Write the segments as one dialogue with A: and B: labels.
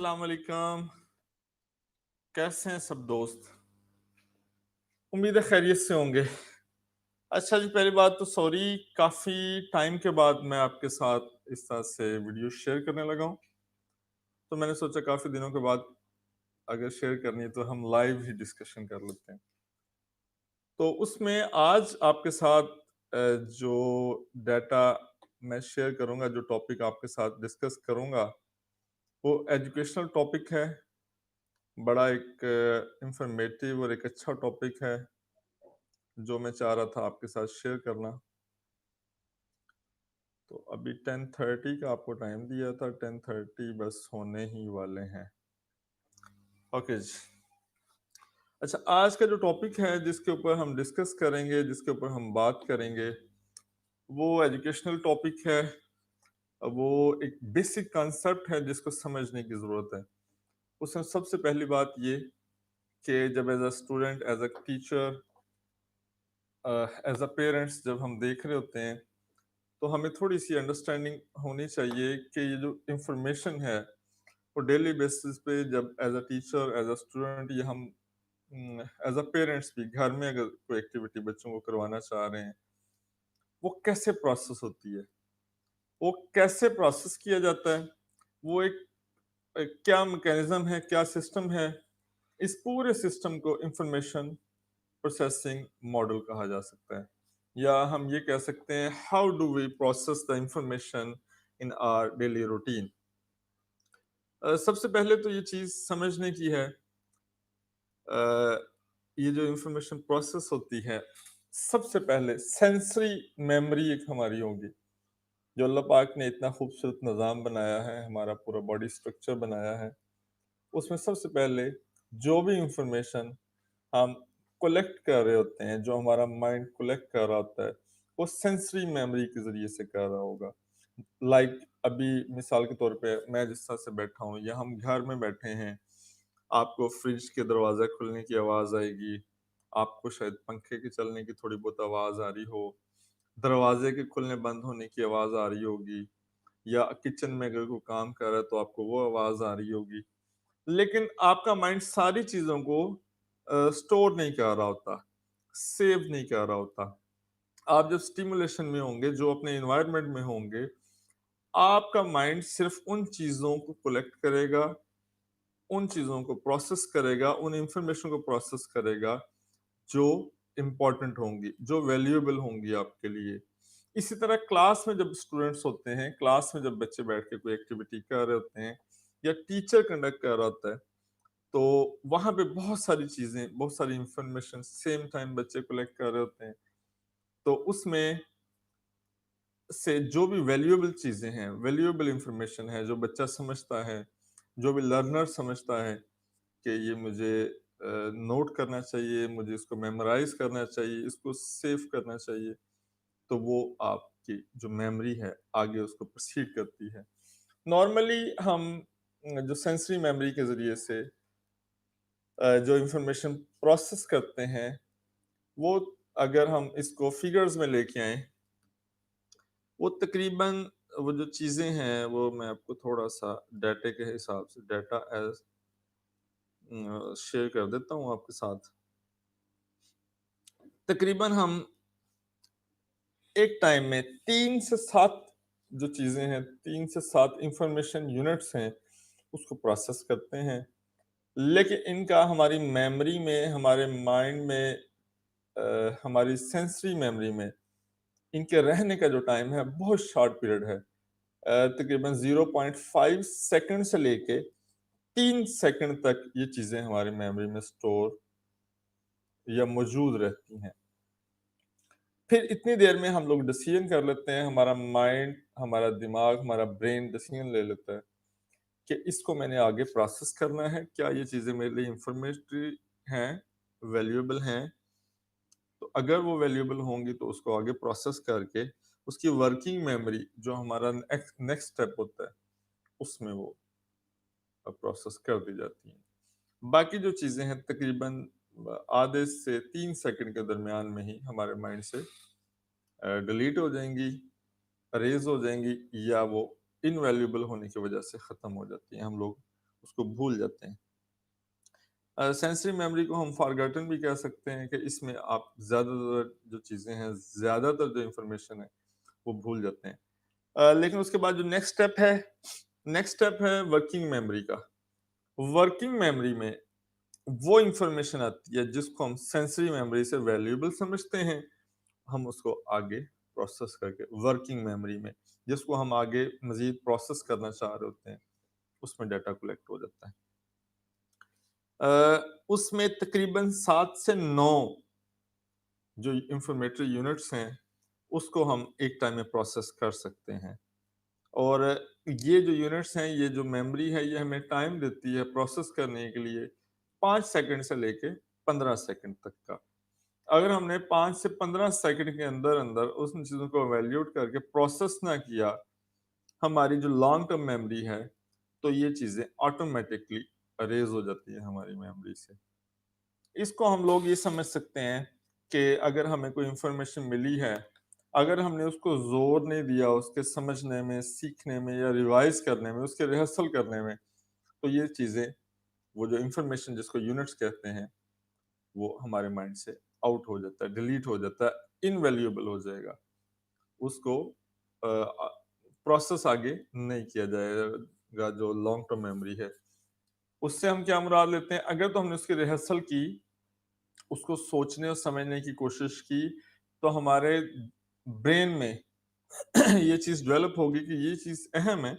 A: السلام علیکم، کیسے ہیں سب دوست؟ امید ہے خیریت سے ہوں گے۔ اچھا جی، پہلی بات تو سوری، کافی ٹائم کے بعد میں آپ کے ساتھ اس طرح سے ویڈیو شیئر کرنے لگا ہوں، تو میں نے سوچا کافی دنوں کے بعد اگر شیئر کرنی ہے تو ہم لائیو ہی ڈسکشن کر لیتے ہیں۔ تو اس میں آج آپ کے ساتھ جو ڈیٹا میں شیئر کروں گا، جو ٹاپک آپ کے ساتھ ڈسکس کروں گا، وہ ایجوکیشنل ٹاپک ہے، بڑا ایک انفارمیٹیو اور ایک اچھا ٹاپک ہے جو میں چاہ رہا تھا آپ کے ساتھ شیئر کرنا۔ تو ابھی 10:30 کا آپ کو ٹائم دیا تھا، 10:30 بس ہونے ہی والے ہیں۔ اوکے جی، اچھا، آج کا جو ٹاپک ہے جس کے اوپر ہم ڈسکس کریں گے، جس کے اوپر ہم بات کریں گے، وہ ایجوکیشنل ٹاپک ہے۔ وہ ایک بیسک کانسیپٹ ہے جس کو سمجھنے کی ضرورت ہے۔ اس میں سب سے پہلی بات یہ کہ جب as a student, as a teacher, as a parents جب ہم دیکھ رہے ہوتے ہیں تو ہمیں تھوڑی سی انڈرسٹینڈنگ ہونی چاہیے کہ یہ جو انفارمیشن ہے وہ ڈیلی بیسس پہ جب as a teacher, as a student, یا ہم ایز اے پیرنٹس بھی گھر میں اگر کوئی ایکٹیویٹی بچوں کو کروانا چاہ رہے ہیں، وہ کیسے پروسیس ہوتی ہے، وہ کیسے پروسیس کیا جاتا ہے، وہ ایک کیا میکینزم ہے، کیا سسٹم ہے، اس پورے سسٹم کو انفارمیشن پروسیسنگ ماڈل کہا جا سکتا ہے، یا ہم یہ کہہ سکتے ہیں how do we process the information in our daily routine. سب سے پہلے تو یہ چیز سمجھنے کی ہے، یہ جو انفارمیشن پروسیس ہوتی ہے، سب سے پہلے سینسری میموری ایک ہماری ہوگی، جو اللہ پاک نے اتنا خوبصورت نظام بنایا ہے، ہمارا پورا باڈی سٹرکچر بنایا ہے، اس میں سب سے پہلے جو بھی انفارمیشن ہم کولیکٹ کر رہے ہوتے ہیں، جو ہمارا مائنڈ کولیکٹ کر رہا ہوتا ہے، وہ سینسری میموری کے ذریعے سے کر رہا ہوگا۔ لائک ابھی مثال کے طور پہ میں جس طرح سے بیٹھا ہوں، یا ہم گھر میں بیٹھے ہیں، آپ کو فریج کے دروازے کھلنے کی آواز آئے گی، آپ کو شاید پنکھے کے چلنے کی تھوڑی بہت آواز آ رہی ہو، دروازے کے کھلنے بند ہونے کی آواز آ رہی ہوگی، یا کچن میں اگر کوئی کام کر رہا ہے تو آپ کو وہ آواز آ رہی ہوگی، لیکن آپ کا مائنڈ ساری چیزوں کو سٹور نہیں کر رہا ہوتا، سیو نہیں کر رہا ہوتا۔ آپ جب سٹیمولیشن میں ہوں گے، جو اپنے انوائرمنٹ میں ہوں گے، آپ کا مائنڈ صرف ان چیزوں کو کلیکٹ کرے گا، ان چیزوں کو پروسیس کرے گا، ان انفارمیشن کو پروسیس کرے گا جو امپورٹنٹ ہوں گی، جو ویلیوبل ہوں گی آپ کے لیے۔ اسی طرح کلاس میں جب اسٹوڈنٹس ہوتے ہیں، کلاس میں جب بچے بیٹھ کے کوئی ایکٹیویٹی کر رہے ہوتے ہیں، یا ٹیچر کنڈکٹ کر رہا ہوتا ہے، تو وہاں پہ بہت ساری چیزیں، بہت ساری انفارمیشن سیم ٹائم بچے کلیکٹ کر رہے ہوتے ہیں، تو اس میں سے جو بھی ویلیوبل چیزیں ہیں، ویلیوبل انفارمیشن ہے، جو بچہ سمجھتا ہے، جو بھی لرنر سمجھتا ہے کہ یہ مجھے نوٹ کرنا چاہیے، مجھے اس کو میمورائز کرنا چاہیے، اس کو سیو کرنا چاہیے، تو وہ آپ کی جو میموری ہے آگے اس کو پروسیڈ کرتی ہے۔ نارملی ہم جو سینسری میموری کے ذریعے سے جو انفارمیشن پروسیس کرتے ہیں، وہ اگر ہم اس کو فگرز میں لے کے آئیں، وہ تقریباً وہ جو چیزیں ہیں، وہ میں آپ کو تھوڑا سا ڈیٹا کے حساب سے ڈیٹا ایز شیئر کر دیتا ہوں آپ کے ساتھ۔ تقریباً ہم ایک ٹائم میں 3 سے 7 جو چیزیں ہیں، 3 سے 7 انفارمیشن یونٹس ہیں، اس کو پروسیس کرتے ہیں، لیکن ان کا ہماری میموری میں، ہمارے مائنڈ میں، ہماری سینسری میموری میں ان کے رہنے کا جو ٹائم ہے بہت شارٹ پیریڈ ہے۔ تقریباً 0.5 سیکنڈ سے لے کے 3 سیکنڈ تک یہ چیزیں ہماری میموری میں سٹور یا موجود رہتی ہیں۔ پھر اتنی دیر میں ہم لوگ ڈیسیژن کر لیتے ہیں، ہمارا مائنڈ، ہمارا دماغ، ہمارا برین ڈیسیژن لے لیتا ہے کہ اس کو میں نے آگے پروسیس کرنا ہے، کیا یہ چیزیں میرے لیے انفارمیٹری ہیں، ویلیوبل ہیں، تو اگر وہ ویلیوبل ہوں گی تو اس کو آگے پروسیس کر کے اس کی ورکنگ میموری جو ہمارا نیکسٹ سٹیپ ہوتا ہے، اس میں وہ پروسیس کر دی جاتی ہیں۔ باقی جو چیزیں ہیں تقریباً آدھے سے 3 سیکنڈ کے درمیان میں ہی ہمارے مائنڈ سے ڈیلیٹ ہو جائیں گی، اریز ہو جائیں گی، یا وہ انویلیبل ہونے کی وجہ سے ختم ہو جاتی ہیں، ہم لوگ اس کو بھول جاتے ہیں۔ سینسری میموری کو ہم فارگٹن بھی کہہ سکتے ہیں کہ اس میں آپ زیادہ تر جو چیزیں ہیں، زیادہ تر جو انفارمیشن ہے وہ بھول جاتے ہیں۔ لیکن اس کے بعد جو نیکسٹ اسٹیپ ہے ورکنگ میموری کا۔ ورکنگ میموری میں وہ انفارمیشن آتی ہے جس کو ہم سینسری میموری سے ویلیوبل سمجھتے ہیں، ہم اس کو آگے پروسیس کر کے ورکنگ میموری میں جس کو ہم آگے مزید پروسیس کرنا چاہ رہے ہوتے ہیں، اس میں ڈیٹا کلیکٹ ہو جاتا ہے۔ اس میں تقریباً 7 سے 9 جو انفارمیٹری یونٹس ہیں اس کو ہم ایک ٹائم میں پروسیس کر سکتے ہیں، اور یہ جو یونٹس ہیں، یہ جو میموری ہے، یہ ہمیں ٹائم دیتی ہے پروسیس کرنے کے لیے 5 سیکنڈ سے لے کے 15 سیکنڈ تک کا۔ اگر ہم نے 5 سے 15 سیکنڈ کے اندر اندر ان چیزوں کو ایویلیوٹ کر کے پروسیس نہ کیا ہماری جو لانگ ٹرم میموری ہے، تو یہ چیزیں آٹومیٹکلی اریز ہو جاتی ہیں ہماری میموری سے۔ اس کو ہم لوگ یہ سمجھ سکتے ہیں کہ اگر ہمیں کوئی انفارمیشن ملی ہے، اگر ہم نے اس کو زور نہیں دیا اس کے سمجھنے میں، سیکھنے میں یا ریوائز کرنے میں، اس کے ریہرسل کرنے میں، تو یہ چیزیں، وہ جو انفارمیشن جس کو یونٹس کہتے ہیں، وہ ہمارے مائنڈ سے آؤٹ ہو جاتا ہے، ڈیلیٹ ہو جاتا ہے، انویلیوبل ہو جائے گا، اس کو پروسیس آگے نہیں کیا جائے گا۔ جو لانگ ٹرم میموری ہے، اس سے ہم کیا مراد لیتے ہیں؟ اگر تو ہم نے اس کی ریہرسل کی، اس کو سوچنے اور سمجھنے کی کوشش کی، تو ہمارے برین میں یہ چیز ڈیولپ ہوگی کہ یہ چیز اہم ہے،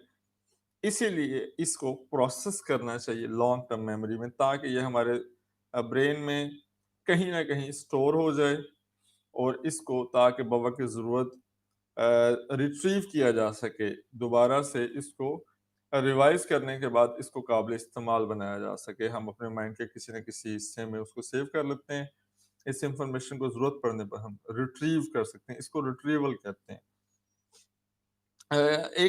A: اسی لیے اس کو پروسیس کرنا چاہیے لانگ ٹرم میموری میں، تاکہ یہ ہمارے برین میں کہیں نہ کہیں اسٹور ہو جائے، اور اس کو تاکہ بوقت ضرورت ریٹریو کیا جا سکے، دوبارہ سے اس کو ریوائز کرنے کے بعد اس کو قابل استعمال بنایا جا سکے۔ ہم اپنے مائنڈ کے کسی نہ کسی حصے میں اس کو سیو کر لیتے ہیں، اس انفارمیشن کو ضرورت پڑنے پر ہم ریٹریو کر سکتے ہیں، اس کو ریٹریول کہتے ہیں۔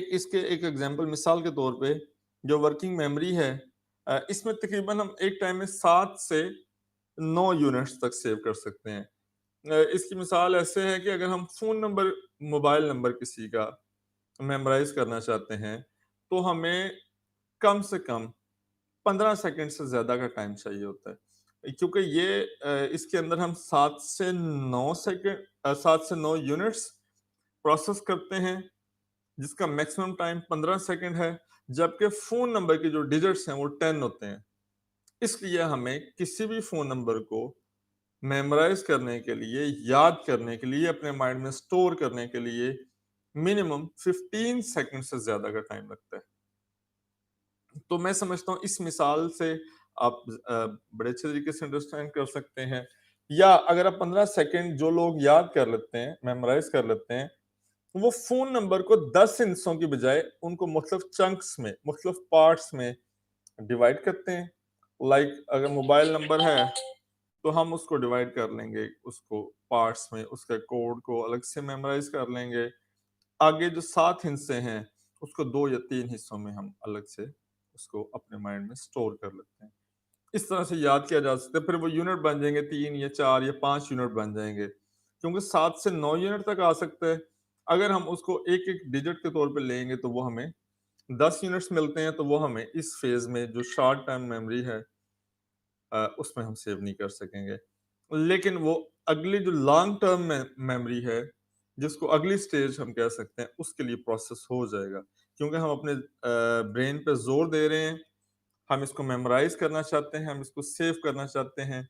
A: اس کے ایک ایگزامپل مثال کے طور پہ جو ورکنگ میموری ہے، اس میں تقریباً ہم ایک ٹائم میں 7 سے 9 یونٹس تک سیو کر سکتے ہیں۔ اس کی مثال ایسے ہے کہ اگر ہم موبائل نمبر کسی کا میمورائز کرنا چاہتے ہیں، تو ہمیں کم سے کم 15 سیکنڈ سے زیادہ کا ٹائم چاہیے ہوتا ہے، کیونکہ یہ اس کے اندر ہم 7 سے 9 یونٹس پروسیس کرتے ہیں، جس کا میکسیمم ٹائم 15 سیکنڈ ہے، جبکہ فون نمبر کے جو ڈیجٹس ہیں وہ 10 ہوتے ہیں۔ اس لیے ہمیں کسی بھی فون نمبر کو میمورائز کرنے کے لیے، یاد کرنے کے لیے، اپنے مائنڈ میں سٹور کرنے کے لیے منیمم 15 سیکنڈ سے زیادہ کا ٹائم لگتا ہے۔ تو میں سمجھتا ہوں اس مثال سے آپ بڑے اچھے طریقے سے انڈرسٹینڈ کر سکتے ہیں، یا اگر آپ 15 سیکنڈ جو لوگ یاد کر لیتے ہیں، میمورائز کر لیتے ہیں، وہ فون نمبر کو 10 ہندسوں کی بجائے ان کو مختلف چنکس میں، مختلف پارٹس میں ڈیوائڈ کرتے ہیں۔ اگر موبائل نمبر ہے تو ہم اس کو ڈیوائڈ کر لیں گے، اس کو پارٹس میں، اس کے کوڈ کو الگ سے میمورائز کر لیں گے۔ آگے جو 7 حصے ہیں اس کو 2 یا 3 حصوں میں ہم الگ سے اس کو اپنے مائنڈ میں سٹور کر لیتے ہیں۔ اس طرح سے یاد کیا جا سکتا ہے، پھر وہ یونٹ بن جائیں گے، 3 یا 4 یا 5 یونٹ بن جائیں گے، کیونکہ 7 سے 9 یونٹ تک آ سکتا ہے۔ اگر ہم اس کو ایک ایک ڈیجٹ کے طور پہ لیں گے تو وہ ہمیں 10 یونٹس ملتے ہیں، تو وہ ہمیں اس فیز میں جو شارٹ ٹرم میموری ہے اس میں ہم سیو نہیں کر سکیں گے۔ لیکن وہ اگلی جو لانگ ٹرم میموری ہے، جس کو اگلی سٹیج ہم کہہ سکتے ہیں، اس کے لیے پروسیس ہو جائے گا، کیونکہ ہم اپنے برین پہ زور دے رہے ہیں، ہم اس کو میمورائز کرنا چاہتے ہیں، ہم اس کو سیو کرنا چاہتے ہیں۔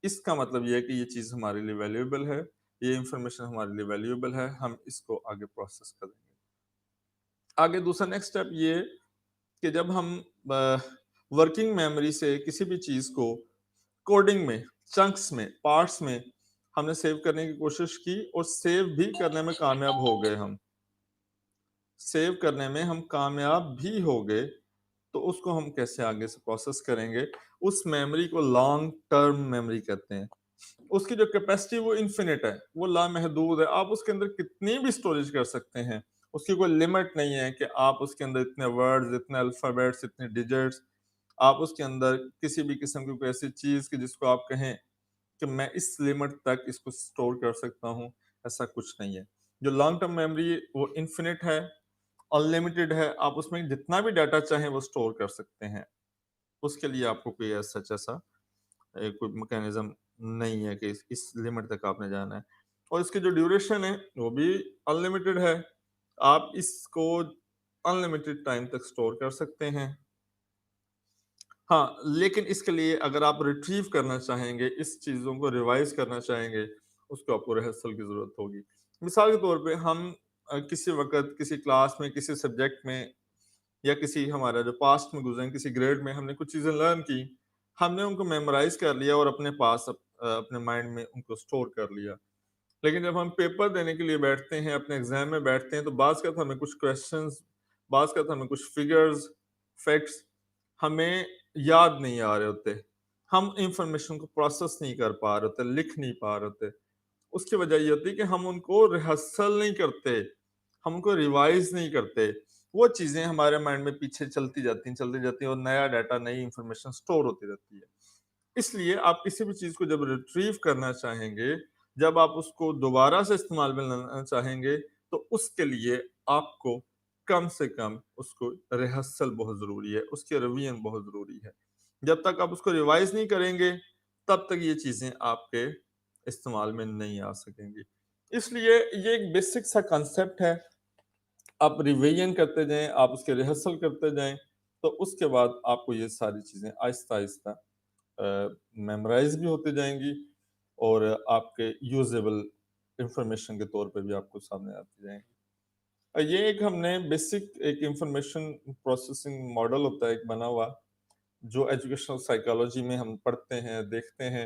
A: اس کا مطلب یہ ہے کہ یہ چیز ہمارے لیے ویلیوبل ہے، یہ انفارمیشن ہمارے لیے ویلیوبل ہے، ہم اس کو آگے پروسیس کریں گے۔ آگے دوسرا نیکسٹ اسٹیپ یہ کہ جب ہم ورکنگ میموری سے کسی بھی چیز کو کوڈنگ میں، چنکس میں، پارٹس میں ہم نے سیو کرنے کی کوشش کی، اور سیو بھی کرنے میں کامیاب ہو گئے، سیو کرنے میں ہم کامیاب بھی ہو گئے، تو اس کو ہم کیسے آگے سے پروسیس کریں گے؟ اس میموری کو لانگ ٹرم میموری کہتے ہیں۔ اس کی جو کیپیسٹی وہ انفینٹ ہے، وہ لامحدود ہے، آپ اس کے اندر کتنی بھی سٹوریج کر سکتے ہیں، اس کی کوئی لمٹ نہیں ہے کہ آپ اس کے اندر اتنے ورڈز، اتنے الفابیٹس، اتنے ڈیجٹس، آپ اس کے اندر کسی بھی قسم کی کوئی ایسی چیز کہ جس کو آپ کہیں کہ میں اس لمٹ تک اس کو سٹور کر سکتا ہوں، ایسا کچھ نہیں ہے۔ جو لانگ ٹرم میموری وہ انفینٹ ہے، ان لمیٹڈ ہے، آپ اس میں جتنا بھی ڈیٹا چاہیں وہ سٹور کر سکتے ہیں۔ اس کے لیے آپ کو کوئی سچ ایسا کوئی میکینزم نہیں ہے کہ اس لمٹ تک آپ نے جانا ہے، اور اس کی جو ڈیوریشن ہے وہ بھی انلمیٹڈ ہے، آپ اس کو انلمیٹڈ ٹائم تک اسٹور کر سکتے ہیں۔ ہاں، لیکن اس کے لیے اگر آپ ریٹریو کرنا چاہیں گے، اس چیزوں کو ریوائز کرنا چاہیں گے، اس کو آپ کو ریہرسل کی ضرورت ہوگی۔ مثال کے طور پہ ہم کسی وقت کسی کلاس میں کسی سبجیکٹ میں یا کسی ہمارا جو پاسٹ میں گزرے کسی گریڈ میں ہم نے کچھ چیزیں لرن کی، ہم نے ان کو میمورائز کر لیا اور اپنے پاس اپنے مائنڈ میں ان کو اسٹور کر لیا، لیکن جب ہم پیپر دینے کے لیے بیٹھتے ہیں، اپنے ایگزام میں بیٹھتے ہیں، تو بعض کا ہمیں کچھ کویشچنز، بعض کا ہمیں کچھ فگرز، فیکٹس ہمیں یاد نہیں آ رہے ہوتے، ہم انفارمیشن کو پروسیس نہیں کر پا رہے ہوتے، لکھ نہیں پا رہے ہوتے۔ اس کی وجہ یہ ہوتی ہے کہ ہم ان کو ریہرسل نہیں کرتے، ہم ان کو ریوائز نہیں کرتے، وہ چیزیں ہمارے مائنڈ میں پیچھے چلتی جاتی ہیں اور نیا ڈیٹا، نئی انفارمیشن اسٹور ہوتی رہتی ہے۔ اس لیے آپ کسی بھی چیز کو جب ریٹریو کرنا چاہیں گے، جب آپ اس کو دوبارہ سے استعمال میں لانا چاہیں گے، تو اس کے لیے آپ کو کم سے کم اس کو ریہرسل بہت ضروری ہے، اس کے ریویژن بہت ضروری ہے۔ جب تک آپ اس کو ریوائز نہیں کریں گے، تب تک یہ چیزیں آپ کے استعمال میں نہیں آ سکیں گی۔ اس لیے یہ ایک بیسک سا کنسیپٹ ہے، آپ ریویژن کرتے جائیں، آپ اس کے ریہرسل کرتے جائیں، تو اس کے بعد آپ کو یہ ساری چیزیں آہستہ آہستہ میمورائز بھی ہوتے جائیں گی اور آپ کے یوزیبل انفارمیشن کے طور پہ بھی آپ کو سامنے آتی جائیں گی۔ یہ ایک ہم نے بیسک ایک انفارمیشن پروسیسنگ ماڈل ہوتا ہے ایک بنا ہوا، جو ایجوکیشنل سائیکالوجی میں ہم پڑھتے ہیں، دیکھتے ہیں۔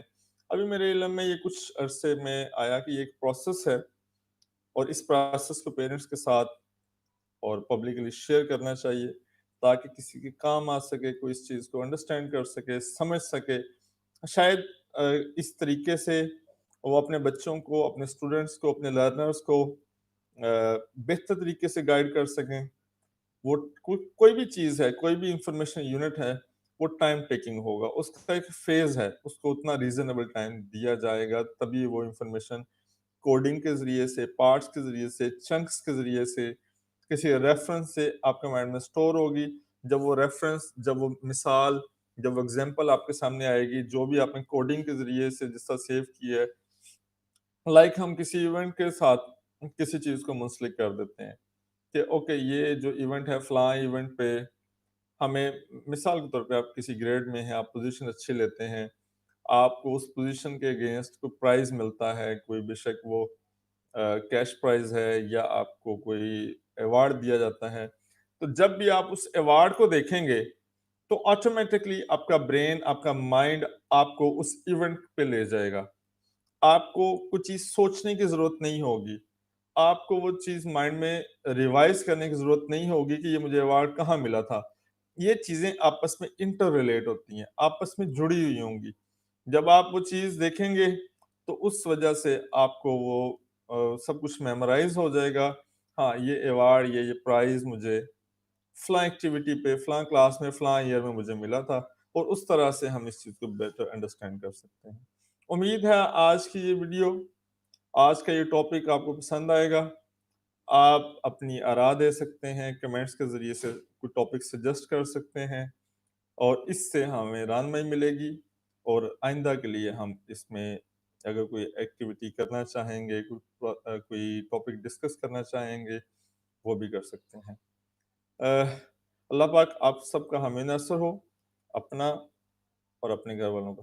A: ابھی میرے علم میں یہ کچھ عرصے میں آیا کہ یہ ایک پروسیس ہے، اور اس پروسیس کو پیرنٹس کے ساتھ اور پبلکلی شیئر کرنا چاہیے، تاکہ کسی کے کام آ سکے، کوئی اس چیز کو انڈرسٹینڈ کر سکے، سمجھ سکے، شاید اس طریقے سے وہ اپنے بچوں کو، اپنے اسٹوڈنٹس کو، اپنے لرنرس کو بہتر طریقے سے گائیڈ کر سکیں۔ وہ کوئی بھی چیز ہے، کوئی بھی انفارمیشن یونٹ ہے، وہ ٹائم ٹیکنگ ہوگا، اس کا ایک فیز ہے، اس کو اتنا ریزنیبل ٹائم دیا جائے گا، تبھی وہ انفارمیشن کوڈنگ کے ذریعے سے، پارٹس کے ذریعے سے، چنکس کے ذریعے سے، کسی ریفرنس سے آپ کے مائنڈ میں سٹور ہوگی۔ جب وہ ریفرنس، جب وہ مثال، جب وہ ایگزامپل آپ کے سامنے آئے گی، جو بھی آپ نے کوڈنگ کے ذریعے سے جس طرح سیو کی ہے، لائک ہم کسی ایونٹ کے ساتھ کسی چیز کو منسلک کر دیتے ہیں کہ اوکے یہ جو ایونٹ ہے، فلاں ایونٹ پہ ہمیں، مثال کے طور پہ آپ کسی گریڈ میں ہیں، آپ پوزیشن اچھی لیتے ہیں، آپ کو اس پوزیشن کے اگینسٹ کوئی پرائز ملتا ہے، کوئی بے شک وہ کیش پرائز ہے یا آپ کو کوئی ایوارڈ دیا جاتا ہے، تو جب بھی آپ اس ایوارڈ کو دیکھیں گے تو آٹومیٹکلی آپ کا برین، آپ کا مائنڈ آپ کو اس ایونٹ پہ لے جائے گا، آپ کو کچھ چیز سوچنے کی ضرورت نہیں ہوگی، آپ کو وہ چیز مائنڈ میں ریوائز کرنے کی ضرورت نہیں ہوگی کہ یہ مجھے ایوارڈ کہاں ملا تھا۔ یہ چیزیں آپس میں انٹر ریلیٹ ہوتی ہیں، آپس میں جڑی ہوئی ہوں گی۔ جب آپ وہ چیز دیکھیں گے تو اس وجہ سے آپ کو وہ سب کچھ میمورائز ہو جائے گا۔ ہاں، یہ ایوارڈ، یہ پرائز مجھے فلاں ایکٹیویٹی پہ، فلاں کلاس میں، فلاں ایئر میں مجھے ملا تھا، اور اس طرح سے ہم اس چیز کو بیٹر انڈرسٹینڈ کر سکتے ہیں۔ امید ہے آج کی یہ ویڈیو، آج کا یہ ٹاپک آپ کو پسند آئے گا۔ آپ اپنی آراء دے سکتے ہیں، کمنٹس کے ذریعے سے کوئی ٹاپک سجیسٹ کر سکتے ہیں، اور اس سے ہمیں رہنمائی ملے گی، اور آئندہ کے لیے ہم اس میں اگر کوئی ایکٹیویٹی کرنا چاہیں گے، کوئی ٹاپک ڈسکس کرنا چاہیں گے، وہ بھی کر سکتے ہیں۔ اللہ پاک آپ سب کا ہمیں نصر ہو، اپنا اور اپنے گھر والوں کا۔